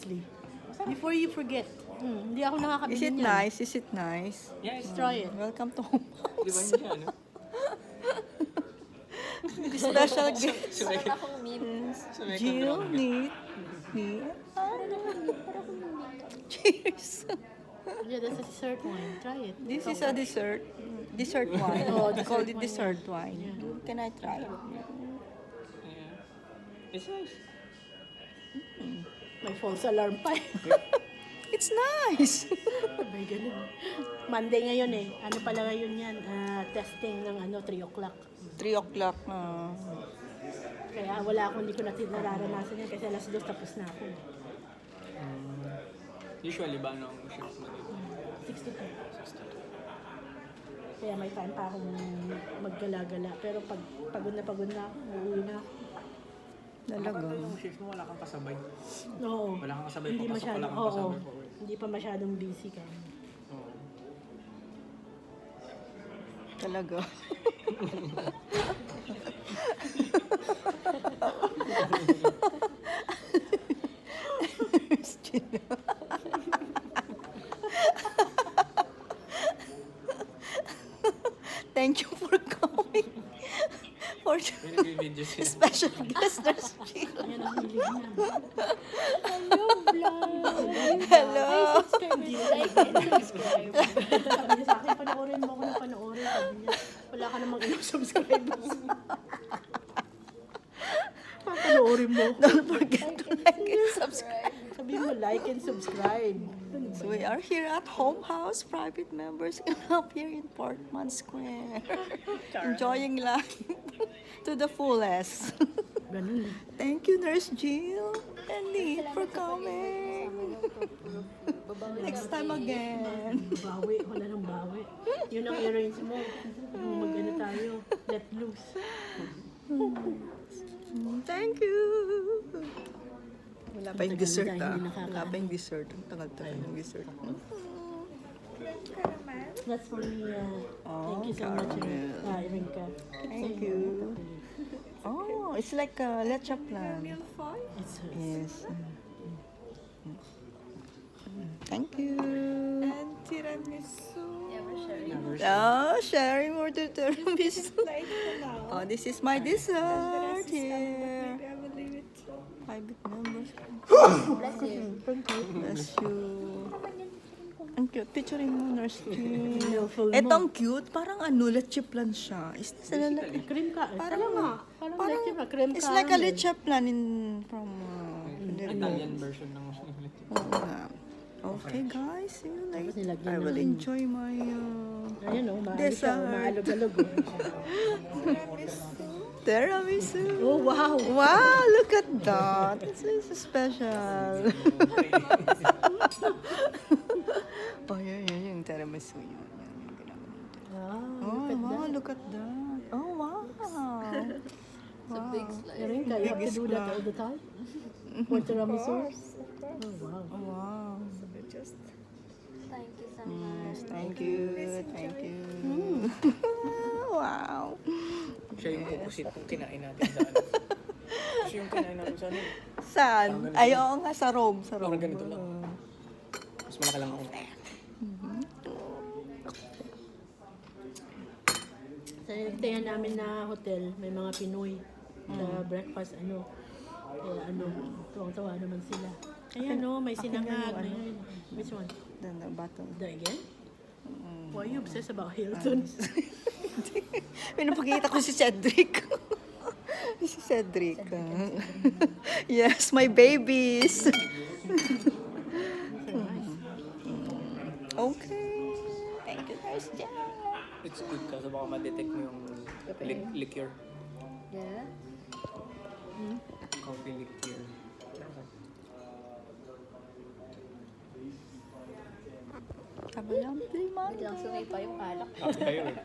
seriously. Before you forget. Hindi ako Is nakakabili it niyan. nice? Is it nice? Yeah, Let's try it. Welcome to home Di ba house. hindi ano? Special guest. Sumekit. Akong meme. Sumekit Jill, lang. Nate, me. Cheers. Yeah, that's a dessert wine. Try it. This is a dessert. Dessert wine. Oh, We call dessert it wine, dessert wine. Yeah. Can I try? Yeah. It's nice. May false alarm pa. It's nice. May ganun. Monday ngayon eh. Ano pala ngayon yan? Testing ng 3 o'clock. 3 o'clock. Kaya wala akong, hindi ko nararanasan yan kasi alas 2 tapos na ako. Usually ba ano ang shift mo dito? 6 to 2. Kaya may time pa akong maggala-gala. Pero pag pagod na ako, uuwi na ako. Talaga. Kapag yung shift mo, wala kang kasabay. Oo. Wala kang kasabay, Hindi papasok ka masyadong, lang, oo. kasabay pa uwi. Hindi pa masyadong busy ka. Oo. Talaga. Thank you for coming. For Binibidyo sila. special guest, Nurse Jill. Yan ang hilig niya. Hello, vlog! Hello. Subscribe, like, and subscribe. Sabi niya sa akin, panoorin mo ako ng panoorin. Sabi niya, wala ka namang ilang subscribers. Panoorin mo. Don't forget to like and subscribe. Sabi mo, like and subscribe. So we are here at Home House Private Members Club here in Portman Square. Enjoying life to the fullest. Ganun eh. Thank you, Nurse Jill and Nate, for coming. Next time again. Bawi, wala nang bawi. Yun ang arrange mo. Mag-ano tayo, let loose. Thank you. Wala pa yung Tagal dessert, na tayo ah. hindi nakakain. Wala pa yung dessert. Ang tagal-tagal yung dessert. That's for me. Thank you so much, caramel. Irinka. Thank you. Oh, it's like a leche plan. It's Yes. Thank you. And tiramisu. Never sharing. Oh, sharing more to tiramisu. Like for now. Oh, this is my dessert here. Maybe I will leave it. Private members. Bless you. Bless you. Ang cute. Picturein mo, Nurse Jill. Beautiful mo. Etong cute. Parang leche plan siya. Is this a Cream ka. Parang nga. Parang leche ba? Cream It's ka. like a leche plan from Italian version ng Oo nga. Okay guys, see you Tapos later. nilagyan I will ng- enjoy my Ayun o, maayos siya. Dessert. Maalog-alog. tiramisu. Oh, wow. Wow, look at that. This is special. Oh, yun, yung tiramisu yun. Yung ginagawa nito. Wow, Oh, look at that. wow, look at that. Oh, wow. It's a big slice. Irinka, you have to Biggest do that plan. all the time? For tiramisu? Oh, wow. Oh, wow. Just Thank you so Yes, much. thank you. Thank you. Wow. Siya yung opposite kung kinain natin sa ano. Kasi yung kinain natin sa ano. Saan? Ay, oo nga, sa Rome. Sa Rome. Parang ganito lang. Mas malaki lang ako. Sa niligtayan namin na hotel, may mga Pinoy sa breakfast, Kaya tuwang-tawa naman sila. Ayan may sinangag. Ayan. Which one? Then the bottom. The again? Why are you obsessed about Hilton? Pinapakita ko si Cedric. Si Cedric. Yes, my babies. Okay. Thank you, Nurse Jill. It's good kasi baka ma-detect mo yung liquor. Yeah? Coffee liquor. Kabalang Biglang sumay pa yung alak. Ayun.